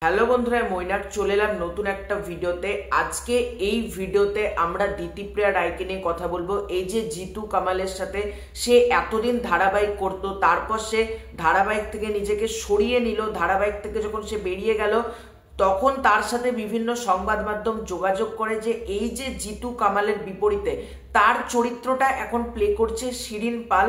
Hello বন্ধুরা, মৈনাক চলে এলাম নতুন একটা ভিডিওতে। আজকে এই ভিডিওতে আমরা দিতিপ্রিয়া রায়কে নিয়ে কথা বলবো। এই যে জিতু কামালের সাথে সে এতদিন ধারাবাহিক করত, তারপর সে ধারাবাহিক থেকে নিজেকে সরিয়ে নিল। ধারাবাহিক থেকে যখন সে বেরিয়ে গেল তখন তার সাথে বিভিন্ন সংবাদ মাধ্যম যোগাযোগ করে যে এই যে জিতু কামালের বিপরীতে তার চরিত্রটা এখন প্লে করছে শিরিন পাল।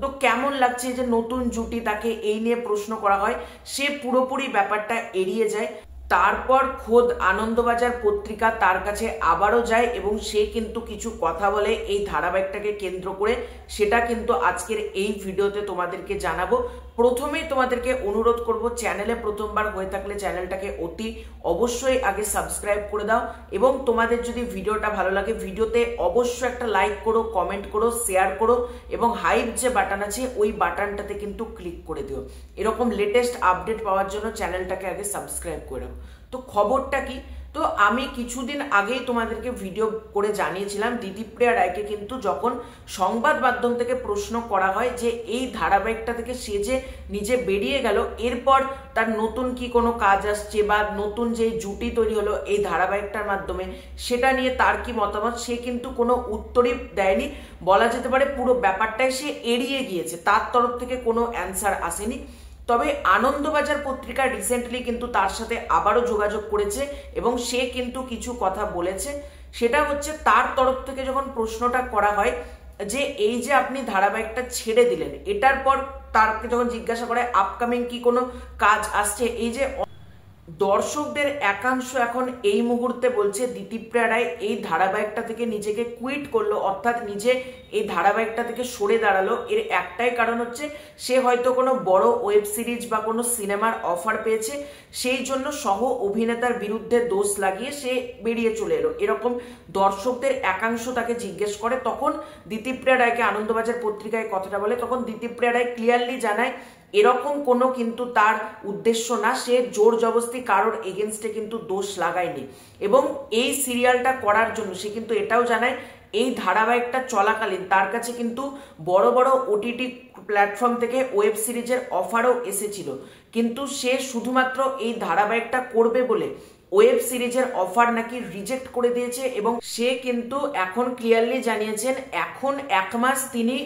তো কেমন লাগছে যে নতুন জুটি, তাকে এই নিয়ে প্রশ্ন করা হয়, সে পুরোপুরি ব্যাপারটা এড়িয়ে যায়। তারপর খোদ আনন্দবাজার পত্রিকা তার কাছে আবারও যায় এবং সে কিন্তু কিছু কথা বলে এই ধারাবাহিকটাকে কেন্দ্র করে। সেটা কিন্তু আজকের এই ভিডিওতে তোমাদেরকে জানাবো। প্রথমেই তোমাদেরকে অনুরোধ করব, চ্যানেলে প্রথমবার হয়ে থাকলে চ্যানেলটাকে অতি অবশ্যই আগে সাবস্ক্রাইব করে দাও এবং তোমাদের যদি ভিডিওটা ভালো লাগে ভিডিওতে অবশ্যই একটা লাইক করো, কমেন্ট করো, শেয়ার করো এবং হাইপ যে বাটন আছে ওই বাটনটাতে কিন্তু ক্লিক করে দিও। এরকম লেটেস্ট আপডেট পাওয়ার জন্য চ্যানেলটাকে আগে সাবস্ক্রাইব করে রাখো। তো খবরটা কি? তো আমি কিছুদিন আগেই তোমাদেরকে ভিডিও করে জানিয়েছিলাম দিতিপ্রিয়া রায়কে কিন্তু যখন সংবাদ মাধ্যম থেকে প্রশ্ন করা হয় যে এই ধারাবাহিকটা থেকে সে যে নিজে বেরিয়ে গেল, এরপর তার নতুন কি কোনো কাজ আসছে বা নতুন যে জুটি তৈরি হলো এই ধারাবাহিকটার মাধ্যমে, সেটা নিয়ে তার কি মতামত, সে কিন্তু কোনো উত্তরই দেয়নি। বলা যেতে পারে পুরো ব্যাপারটাই সে এড়িয়ে গিয়েছে, তার তরফ থেকে কোনো অ্যান্সার আসেনি। তবে আনন্দবাজার পত্রিকা রিসেন্টলি কিন্তু তার সাথে আবারও যোগাযোগ করেছে এবং সে কিন্তু কিছু কথা বলেছে। সেটা হচ্ছে তার তরফ থেকে যখন প্রশ্নটা করা হয় যে এই যে আপনি ধারাবাহিকটা ছেড়ে দিলেন, এটার পর তারকে যখন জিজ্ঞাসা করে আপকামিং কি কোনো কাজ আসছে, এই যে দর্শকদের একাংশ এখন এই মুহূর্তে বলছে দিতিপ্রিয়া রায় এই ধারাবাহিকটা থেকে নিজেকে কুইট করলো, অর্থাৎ নিজে এই ধারাবাহিকটা থেকে সরে দাঁড়ালো। এর একটাই কারণ হচ্ছে সে হয়তো কোনো বড় ওয়েব সিরিজ বা কোনো সিনেমার অফার পেয়েছে, সেই জন্য সহ অভিনেতার বিরুদ্ধে দোষ লাগিয়ে সে বেরিয়ে চলে এলো, এরকম দর্শকদের একাংশ তাকে জিজ্ঞেস করে। তখন দিতিপ্রিয়া রায়কে আনন্দবাজার পত্রিকায় কথাটা বলে, তখন দিতিপ্রিয়া রায় ক্লিয়ারলি জানায় এরকম কোনো কিন্তু তার উদ্দেশ্য না, সে জোর জবরদস্তি কারোর এগেনস্টে কিন্তু দোষ লাগায়নি। এবং এই সিরিয়ালটা করার জন্য সে কিন্তু এটাও জানায় এই ধারাবাহিকটা চলাকালীন তার কাছে কিন্তু বড় বড় ওটিটি প্ল্যাটফর্ম থেকে ওয়েব সিরিজের অফারও এসেছিল, কিন্তু সে শুধুমাত্র এই ধারাবাহিকটা করবে বলে ওয়েব সিরিজের অফার নাকি রিজেক্ট করে দিয়েছে। এবং সে কিন্তু এখন ক্লিয়ারলি জানিয়েছেন এখন 1 মাস তিনি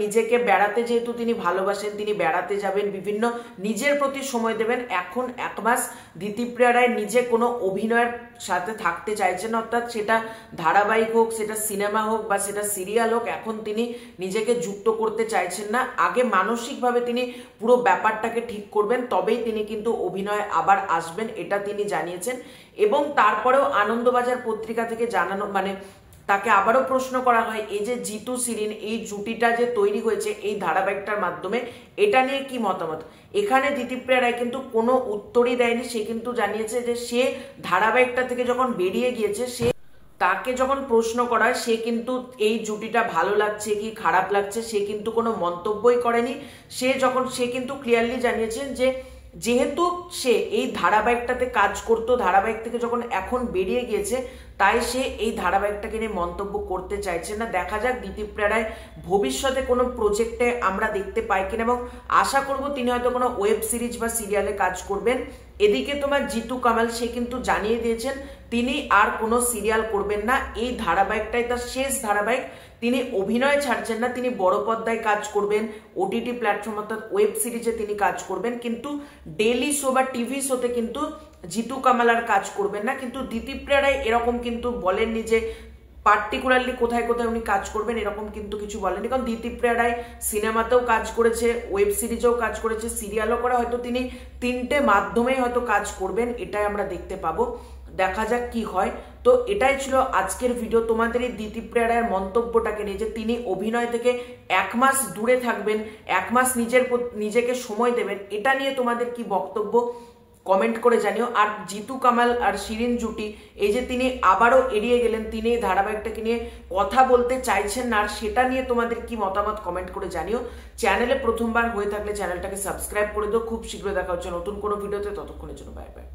নিজেকে বেড়াতে, যেহেতু তিনি ভালোবাসেন, তিনি বেড়াতে যাবেন, বিভিন্ন নিজের প্রতি সময় দেবেন। এখন 1 মাস দিতিপ্রিয়া রায় নিজে কোনো অভিনয়ের সাথে থাকতে চাইছেন, অর্থাৎ সেটা ধারাবাহিক হোক, সেটা সিনেমা হোক বা সেটা সিরিয়াল হোক, এখন তিনি নিজেকে যুক্ত করতে চাইছেন না। আগে মানসিকভাবে তিনি পুরো ব্যাপারটাকে ঠিক করবেন, তবেই তিনি কিন্তু অভিনয়ে আবার আসবেন, এটা তিনি জানিয়েছেন। এবং তারপরেও আনন্দবাজার পত্রিকা থেকে জানানো তাকে আবারও প্রশ্ন করা হয় এই যে জিতু শিরিন এই জুটিটা যে তৈরি হয়েছে এই ধারাবাহিকটার মাধ্যমে, এটা নিয়ে কি মতামত। এখানে দিতিপ্রিয়া রায় কিন্তু কোনো উত্তরই দেয়নি। সে কিন্তু জানিয়েছে যে সে ধারাবাহিকটা থেকে যখন বেরিয়ে গিয়েছে, সে তাকে যখন প্রশ্ন করা হয় সে কিন্তু এই জুটিটা ভালো লাগছে কি খারাপ লাগছে সে কিন্তু কোনো মন্তব্যই করেনি। সে কিন্তু ক্লিয়ারলি জানিয়েছেন যে যেহেতু সে এই ধারাবাহিকটাতে কাজ করতো, ধারাবাহিক থেকে যখন এখন বেরিয়ে গিয়েছে, তাই সে এই ধারাবাহিকটাকে নিয়ে মন্তব্য করতে চাইছে না। দেখা যাক দিতিপ্রিয়া রায় ভবিষ্যতে কোনো প্রজেক্টে আমরা দেখতে পাই কিনা, এবং আশা করব তিনি হয়তো কোনো ওয়েব সিরিজ বা সিরিয়ালে কাজ করবেন। এদিকে তোমার জিতু কামাল সে কিন্তু জানিয়ে দিয়েছেন তিনি আর কোনো সিরিয়াল করবেন না, এই ধারাবাহিকটাই তার শেষ ধারাবাহিক। তিনি অভিনয় ছাড়ছেন না, তিনি বড় পর্দায় কাজ করবেন, ওটিটি প্ল্যাটফর্ম অর্থাৎ ওয়েব সিরিজে তিনি কাজ করবেন, কিন্তু ডেইলি শো বা টিভি শোতে কিন্তু জিতু কামাল আর কাজ করবেন না। কিন্তু দিতিপ্রিয়া রায় এরকম কিন্তু বলেননি যে পার্টিকুলারলি কোথায় কোথায় উনি কাজ করবেন, এরকম কিন্তু কিছু বলেননি। কারণ দিতিপ্রিয়া রায় সিনেমাতেও কাজ করেছে, ওয়েব সিরিজেও কাজ করেছে, সিরিয়ালও করে, হয়তো তিনি 3টে মাধ্যমেই হয়তো কাজ করবেন, এটাই আমরা দেখতে পাবো। দেখা যাক কি হয়। তো এটাই ছিল আজকের ভিডিও। তোমাদের এই দিতিপ্রিয়া রায়ের মন্তব্যটাকে নিয়ে যে তিনি অভিনয় থেকে 1 মাস দূরে থাকবেন, 1 মাস নিজেকে সময় দেবেন, এটা নিয়ে তোমাদের কি বক্তব্য কমেন্ট করে জানিও। আর জিতু কামাল আর শিরিন জুটি এই যে তিনি আবারও এড়িয়ে গেলেন, তিনি এই ধারাবাহিকটাকে নিয়ে কথা বলতে চাইছেন না, আর সেটা নিয়ে তোমাদের কি মতামত কমেন্ট করে জানিও। চ্যানেলে প্রথমবার হয়ে থাকলে চ্যানেলটাকে সাবস্ক্রাইব করে দিও। খুব শীঘ্রই দেখা হচ্ছে নতুন কোনো ভিডিওতে, ততক্ষণের জন্য বাই বাই।